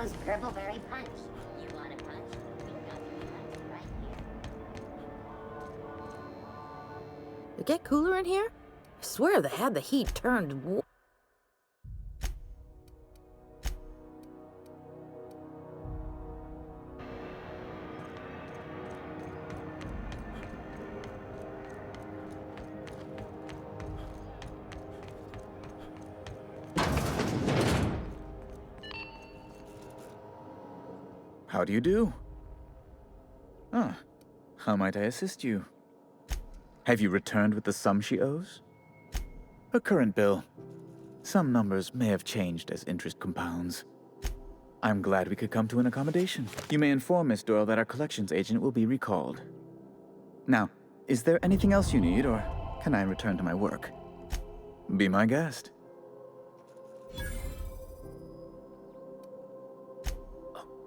Elmo's Purple Berry Punch. You want a punch? We got your punch right here. It get cooler in here? I swear they had the heat turned. How do you do? Ah, how might I assist you? Have you returned with the sum she owes? Her current bill. Some numbers may have changed as interest compounds. I'm glad we could come to an accommodation. You may inform Miss Doyle that our collections agent will be recalled. Now, is there anything else you need, or can I return to my work? Be my guest.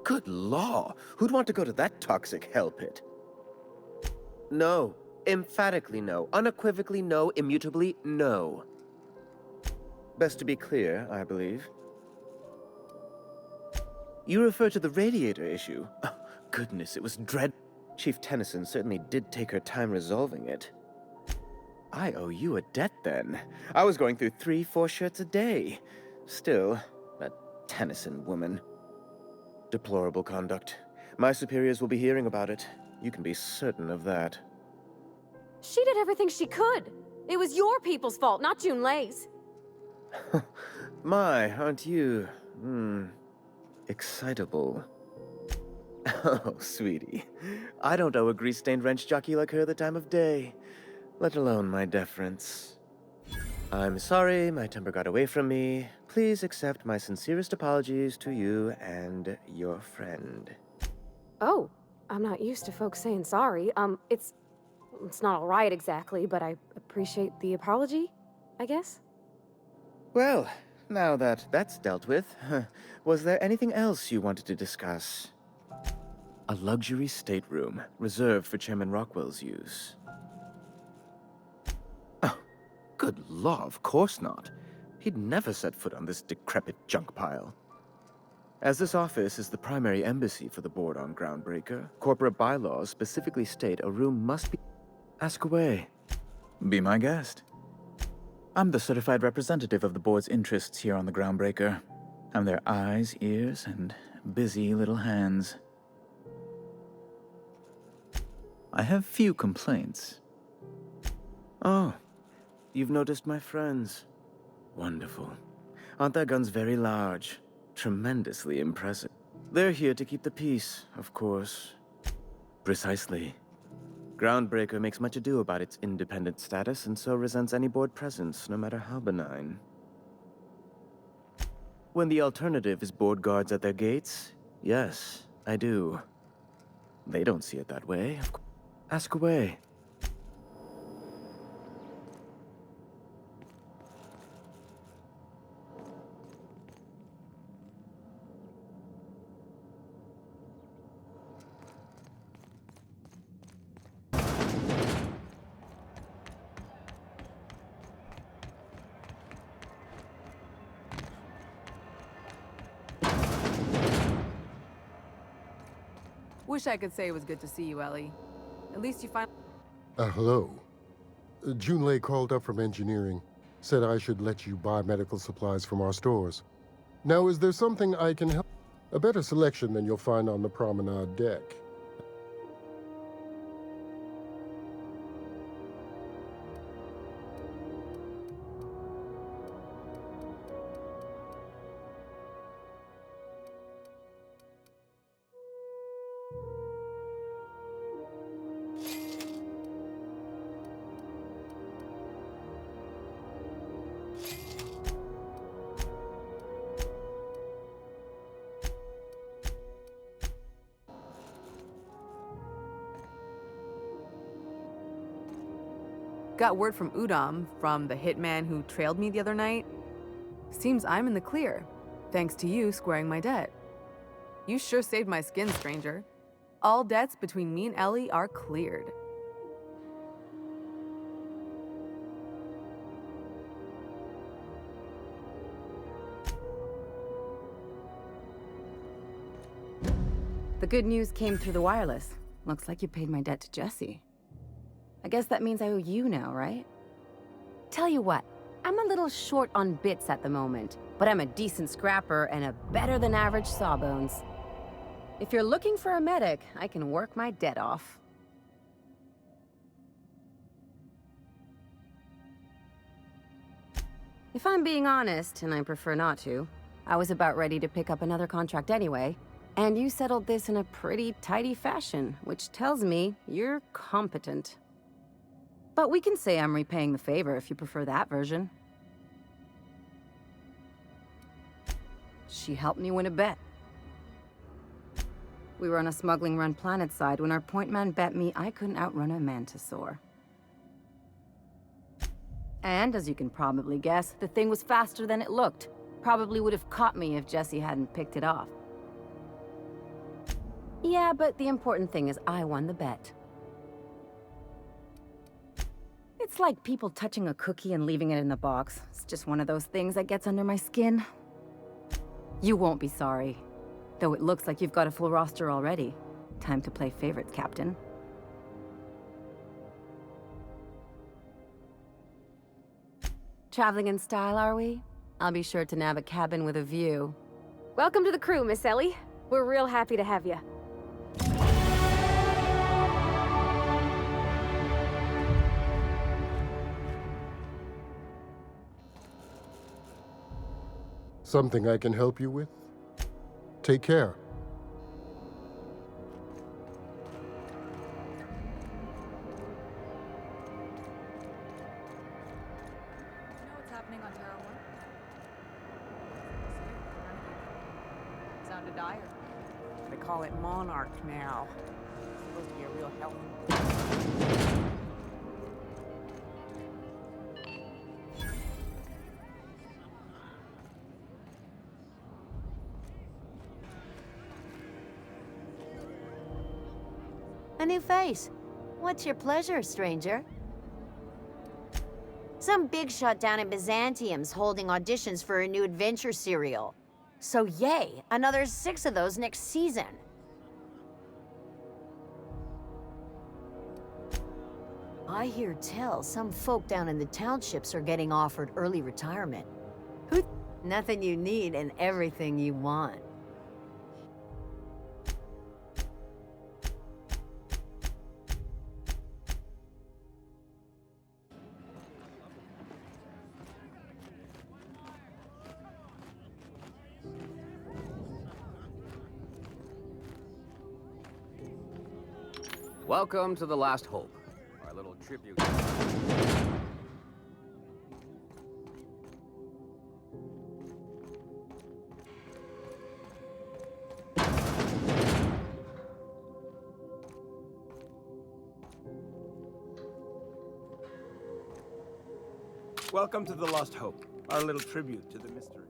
Good law! Who'd want to go to that toxic hell pit? No. Emphatically no. Unequivocally no. Immutably no. Best to be clear, I believe. You refer to the radiator issue? Oh, goodness, it was dread. Chief Tennyson certainly did take her time resolving it. I owe you a debt, then. I was going through 3-4 shirts a day. Still, that Tennyson woman. Deplorable conduct. My superiors will be hearing about it. You can be certain of that. She did everything she could. It was your people's fault, not Junlei's. My, aren't you, excitable. Oh, sweetie. I don't owe a grease-stained wrench jockey like her the time of day, let alone my deference. I'm sorry my temper got away from me. Please accept my sincerest apologies to you and your friend. Oh, I'm not used to folks saying sorry. It's not all right exactly, but I appreciate the apology, I guess. Well, now that that's dealt with, was there anything else you wanted to discuss? A luxury stateroom, reserved for Chairman Rockwell's use. Oh, good law, of course not. He'd never set foot on this decrepit junk pile. As this office is the primary embassy for the board on Groundbreaker, corporate bylaws specifically state a room must be... Ask away. Be my guest. I'm the certified representative of the board's interests here on the Groundbreaker. I'm their eyes, ears, and busy little hands. I have few complaints. Oh, you've noticed my friends. Wonderful. Aren't their guns very large? Tremendously impressive. They're here to keep the peace, of course. Precisely. Groundbreaker makes much ado about its independent status and so resents any board presence, no matter how benign. When the alternative is board guards at their gates, yes, I do. They don't see it that way. Ask away. Wish I could say it was good to see you, Ellie. At least you finally... Hello. Junlei called up from engineering. Said I should let you buy medical supplies from our stores. Now, is there something I can help? A better selection than you'll find on the promenade deck. Got word from Udom, from the hitman who trailed me the other night. Seems I'm in the clear, thanks to you squaring my debt. You sure saved my skin, stranger. All debts between me and Ellie are cleared. The good news came through the wireless. Looks like you paid my debt to Jesse. I guess that means I owe you now, right? Tell you what, I'm a little short on bits at the moment, but I'm a decent scrapper and a better-than-average sawbones. If you're looking for a medic, I can work my debt off. If I'm being honest, and I prefer not to, I was about ready to pick up another contract anyway, and you settled this in a pretty tidy fashion, which tells me you're competent. But we can say I'm repaying the favor if you prefer that version. She helped me win a bet. We were on a smuggling run planetside when our point man bet me I couldn't outrun a mantisaur. And, as you can probably guess, the thing was faster than it looked. Probably would have caught me if Jesse hadn't picked it off. Yeah, but the important thing is I won the bet. It's like people touching a cookie and leaving it in the box. It's just one of those things that gets under my skin. You won't be sorry. Though it looks like you've got a full roster already. Time to play favorites, Captain. Traveling in style, are we? I'll be sure to nab a cabin with a view. Welcome to the crew, Miss Ellie. We're real happy to have you. Something I can help you with? Take care. You know what's happening on Terra 1? Sounded dire. They call it Monarch now. It's supposed to be a real health. A new face. What's your pleasure, stranger? Some big shot down in Byzantium's holding auditions for a new adventure serial. So yay, another 6 of those next season. I hear tell some folk down in the townships are getting offered early retirement. Nothing you need and everything you want. Welcome to The Last Hope, our little tribute. Welcome to The Lost Hope, our little tribute to the mystery.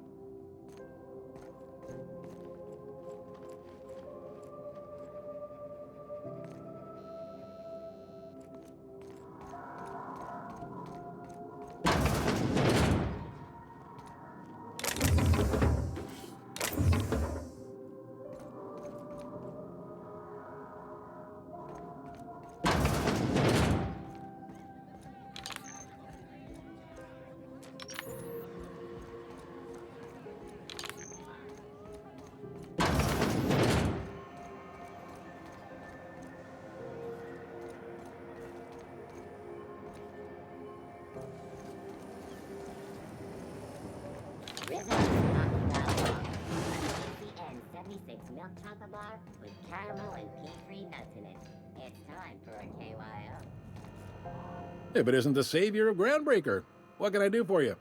Risen Chocolate and 76 milk chocolate bar with caramel and pea-free nuts in it. It's time for a KYO. If it isn't the savior of Groundbreaker, what can I do for you?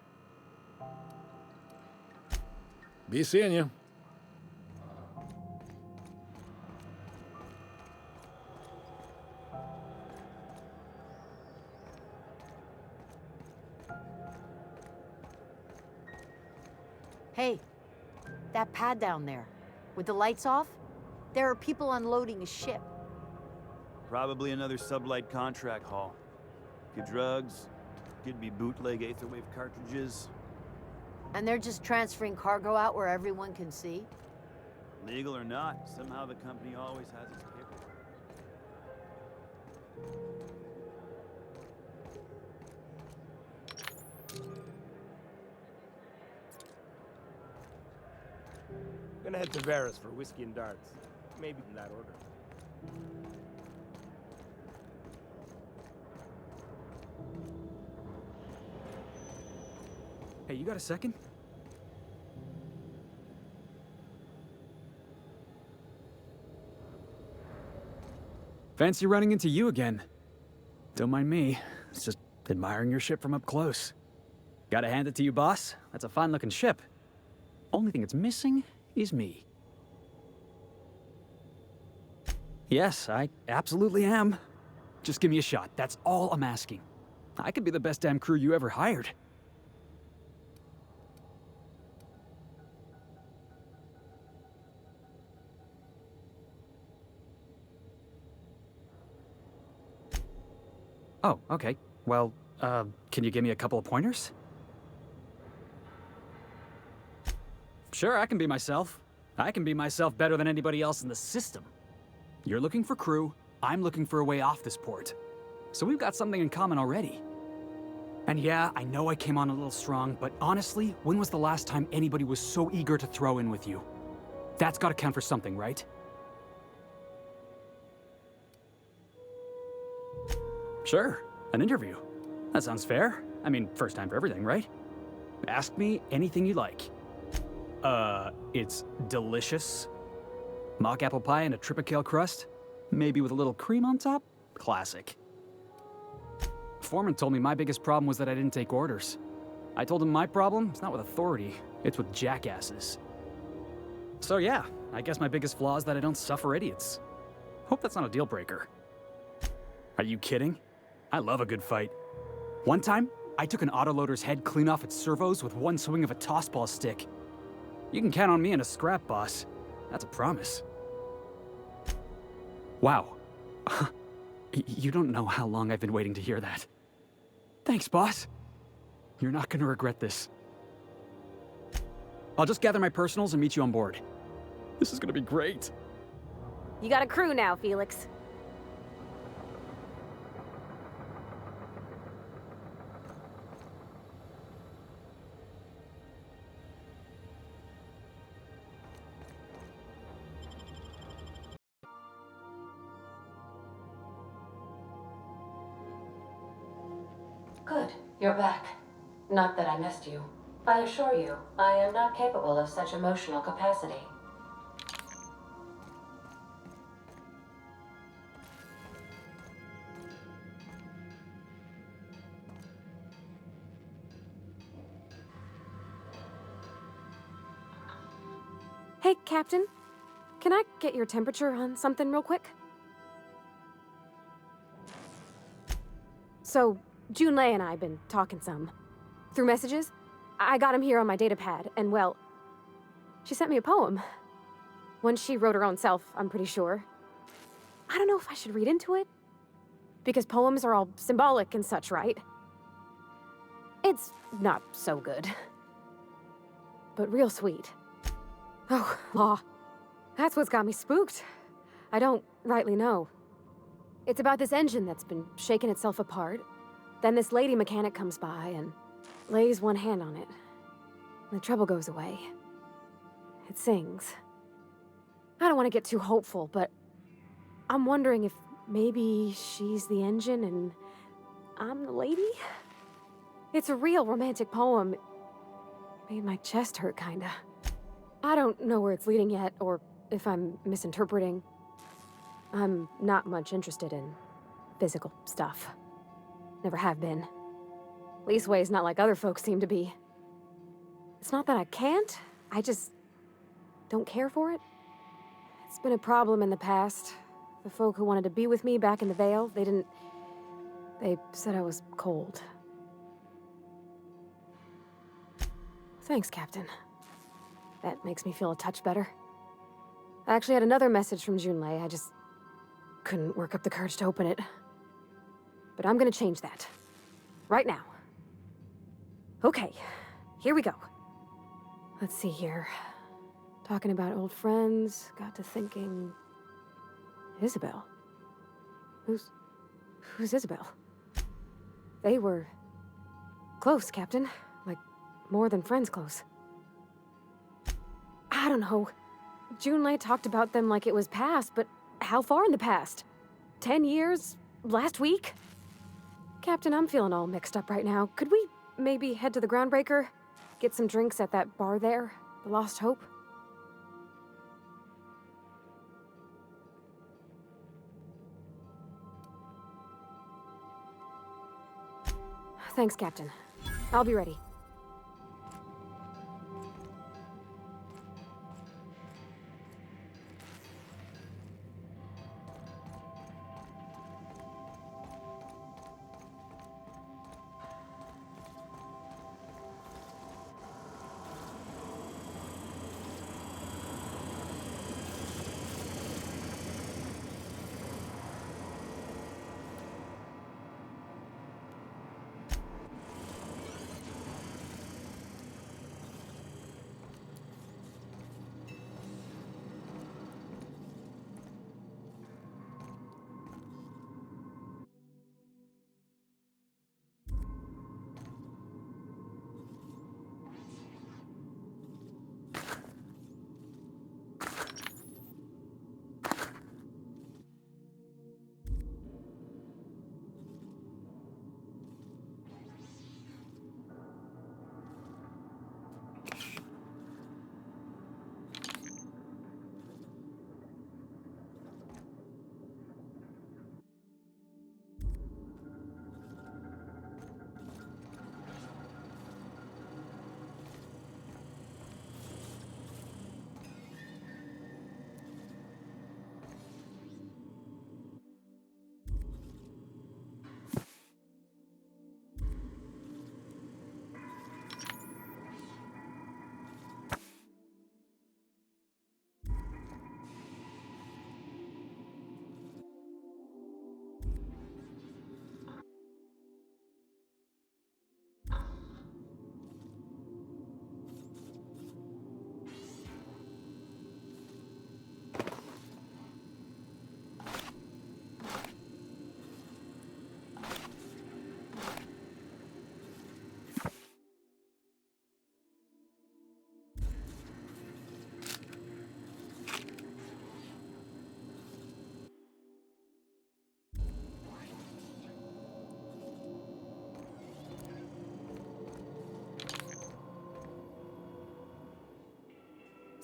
Be seeing you. Hey, that pad down there, with the lights off, there are people unloading a ship. Probably another sublight contract haul. Could drugs, could be bootleg Aetherwave cartridges. And they're just transferring cargo out where everyone can see? Legal or not, somehow the company always has its paperwork. Gonna head to Varus for whiskey and darts. Maybe in that order. Hey, you got a second? Fancy running into you again. Don't mind me. It's just admiring your ship from up close. Gotta hand it to you, boss. That's a fine-looking ship. Only thing it's missing is me. Yes, I absolutely am. Just give me a shot. That's all I'm asking. I could be the best damn crew you ever hired. Oh, okay. Well, can you give me a couple of pointers? Sure, I can be myself. I can be myself better than anybody else in the system. You're looking for crew, I'm looking for a way off this port. So we've got something in common already. And yeah, I know I came on a little strong, but honestly, when was the last time anybody was so eager to throw in with you? That's gotta count for something, right? Sure, an interview. That sounds fair. I mean, first time for everything, right? Ask me anything you like. It's delicious. Mock apple pie and a tripicale crust? Maybe with a little cream on top? Classic. Foreman told me my biggest problem was that I didn't take orders. I told him my problem is not with authority, it's with jackasses. So yeah, I guess my biggest flaw is that I don't suffer idiots. Hope that's not a deal breaker. Are you kidding? I love a good fight. One time, I took an autoloader's head clean off its servos with one swing of a tossball stick. You can count on me in a scrap, boss. That's a promise. Wow. You don't know how long I've been waiting to hear that. Thanks, boss. You're not gonna regret this. I'll just gather my personals and meet you on board. This is gonna be great. You got a crew now, Felix. Good. You're back. Not that I missed you. I assure you, I am not capable of such emotional capacity. Hey, Captain. Can I get your temperature on something real quick? So, Junlei and I have been talking some. Through messages, I got him here on my datapad, and well, she sent me a poem. One she wrote her own self, I'm pretty sure. I don't know if I should read into it, because poems are all symbolic and such, right? It's not so good, but real sweet. Oh, law. That's what's got me spooked. I don't rightly know. It's about this engine that's been shaking itself apart. Then this lady mechanic comes by and lays one hand on it. The trouble goes away. It sings. I don't want to get too hopeful, but I'm wondering if maybe she's the engine and I'm the lady? It's a real romantic poem. Made my chest hurt, kinda. I don't know where it's leading yet, or if I'm misinterpreting. I'm not much interested in physical stuff. Never have been. Leastways not like other folks seem to be. It's not that I can't, I just don't care for it. It's been a problem in the past. The folk who wanted to be with me back in the Vale, they said I was cold. Thanks, Captain. That makes me feel a touch better. I actually had another message from Junlei, I just couldn't work up the courage to open it. But I'm gonna change that. Right now. Okay, here we go. Let's see here. Talking about old friends, got to thinking... Isabel? Who's Isabel? They were... close, Captain. Like, more than friends close. I don't know. Junlei talked about them like it was past, but how far in the past? 10 years? Last week? Captain, I'm feeling all mixed up right now. Could we maybe head to the Groundbreaker? Get some drinks at that bar there? The Lost Hope? Thanks, Captain. I'll be ready.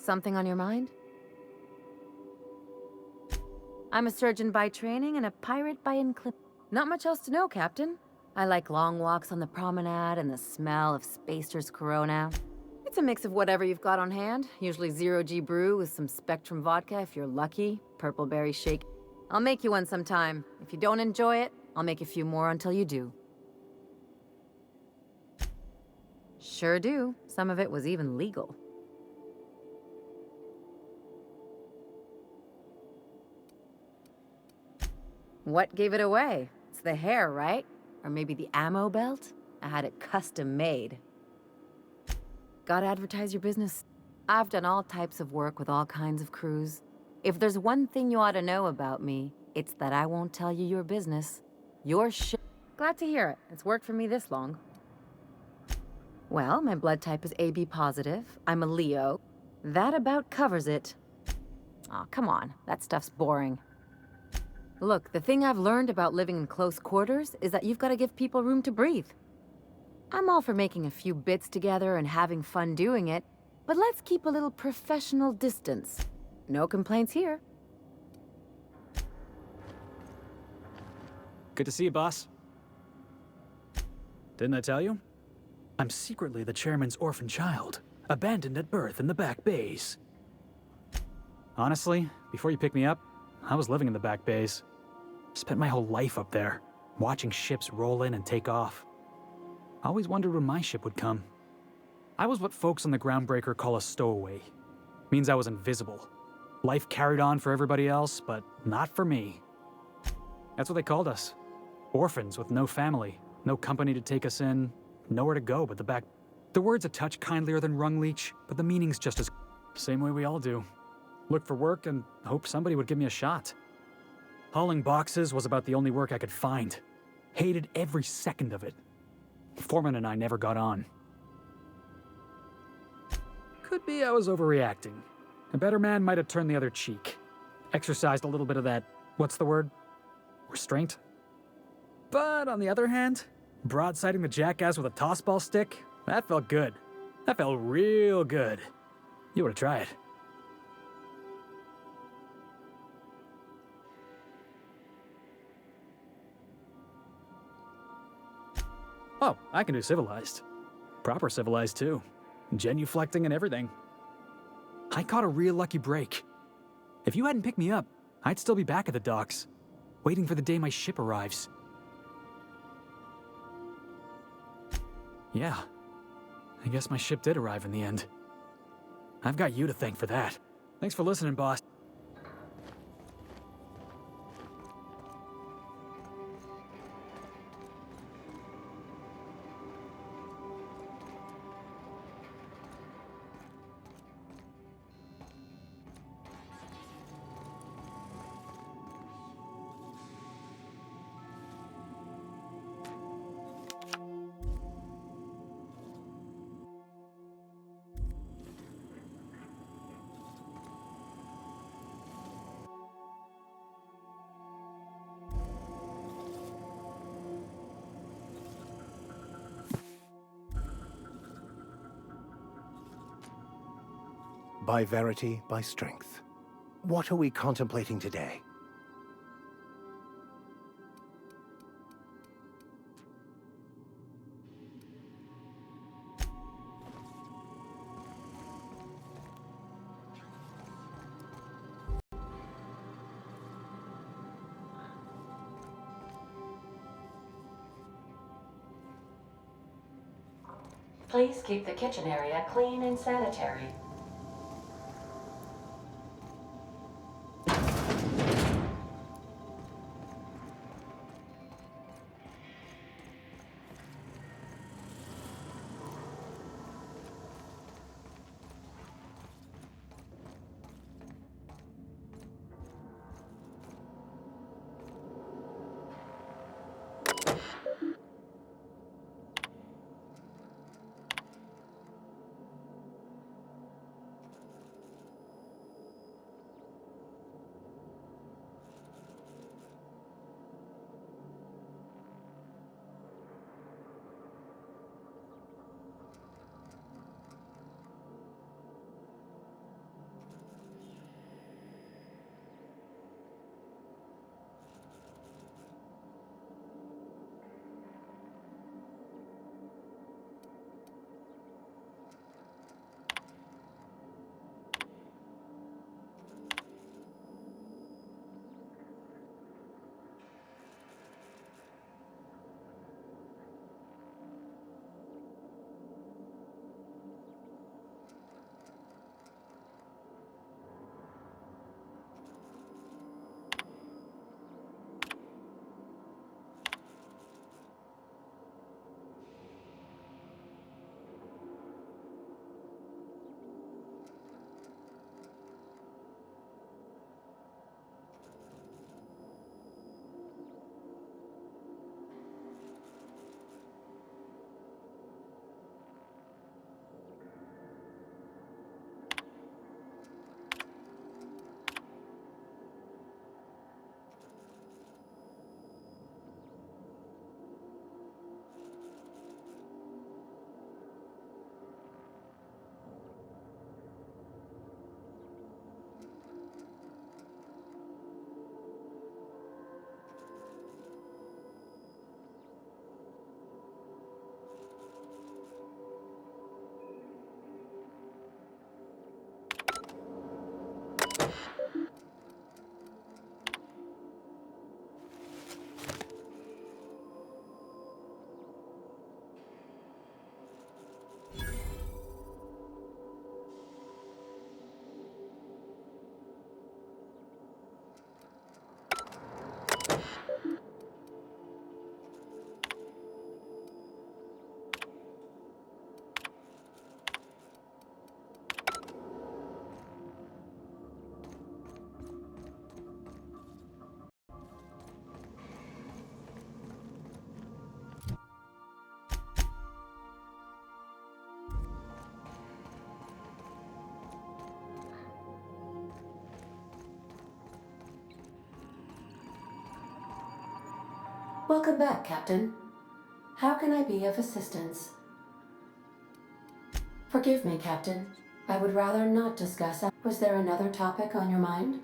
Something on your mind? I'm a surgeon by training and a pirate by inclin... Not much else to know, Captain. I like long walks on the promenade and the smell of Spacer's Corona. It's a mix of whatever you've got on hand, usually zero-G brew with some Spectrum vodka if you're lucky, purple berry shake. I'll make you one sometime. If you don't enjoy it, I'll make a few more until you do. Sure do. Some of it was even legal. What gave it away? It's the hair, right? Or maybe the ammo belt? I had it custom made. Gotta advertise your business. I've done all types of work with all kinds of crews. If there's one thing you ought to know about me, it's that I won't tell you your business. Your shit. Glad to hear it. It's worked for me this long. Well, my blood type is AB positive. I'm a Leo. That about covers it. Aw, come on. That stuff's boring. Look, the thing I've learned about living in close quarters is that you've got to give people room to breathe. I'm all for making a few bits together and having fun doing it, but let's keep a little professional distance. No complaints here. Good to see you, boss. Didn't I tell you? I'm secretly the chairman's orphan child, abandoned at birth in the back bays. Honestly, before you picked me up, I was living in the back bays. Spent my whole life up there, watching ships roll in and take off. I always wondered when my ship would come. I was what folks on the Groundbreaker call a stowaway. Means I was invisible. Life carried on for everybody else, but not for me. That's what they called us. Orphans with no family, no company to take us in, nowhere to go but the back. The word's a touch kindlier than Rungleech, but the meaning's just as... Same way we all do. Look for work and hope somebody would give me a shot. Hauling boxes was about the only work I could find. Hated every second of it. Foreman and I never got on. Could be I was overreacting. A better man might have turned the other cheek. Exercised a little bit of that, what's the word? Restraint? But on the other hand, broadsiding the jackass with a tossball stick, that felt good. That felt real good. You ought to try it. Oh, I can do civilized. Proper civilized, too. Genuflecting and everything. I caught a real lucky break. If you hadn't picked me up, I'd still be back at the docks, waiting for the day my ship arrives. Yeah, I guess my ship did arrive in the end. I've got you to thank for that. Thanks for listening, boss. By verity, by strength. What are we contemplating today? Please keep the kitchen area clean and sanitary. Welcome back, Captain. How can I be of assistance? Forgive me, Captain. I would rather not discuss. Was there another topic on your mind?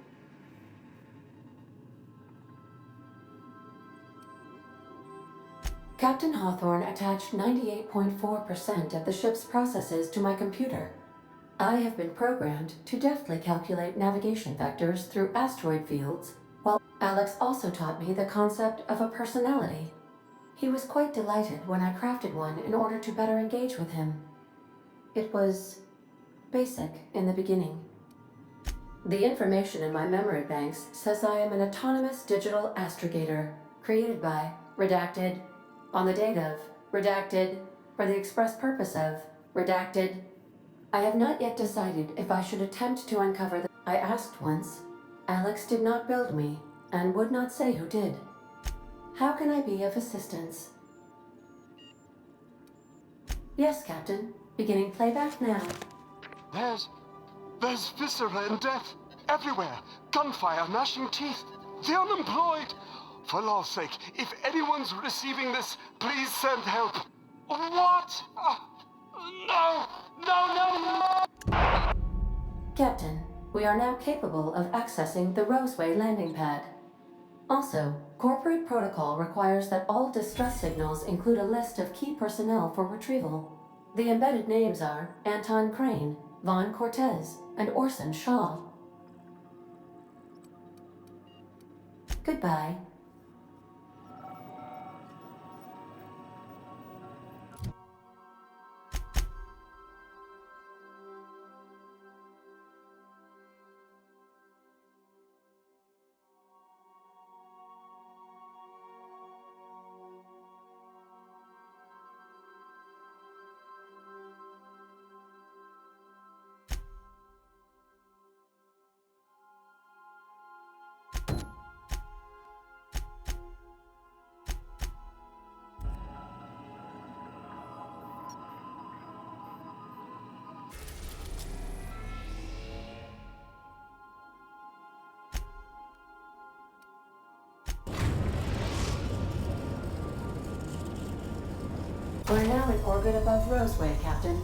Captain Hawthorne attached 98.4% of the ship's processes to my computer. I have been programmed to deftly calculate navigation vectors through asteroid fields, while Alex also taught me the concept of a personality. He was quite delighted when I crafted one in order to better engage with him. It was basic in the beginning. The information in my memory banks says I am an autonomous digital astrogator, created by, redacted, on the date of, redacted, for the express purpose of, redacted. I have not yet decided if I should attempt to uncover the... I asked once. Alex did not build me, and would not say who did. How can I be of assistance? Yes, Captain. Beginning playback now. There's viscera and death everywhere. Gunfire, gnashing teeth. The unemployed. For law's sake, if anyone's receiving this, please send help. What? No! Captain, we are now capable of accessing the Roseway landing pad. Also, corporate protocol requires that all distress signals include a list of key personnel for retrieval. The embedded names are Anton Crane, Vaughn Cortez, and Orson Shaw. Goodbye. We're now in orbit above Roseway, Captain.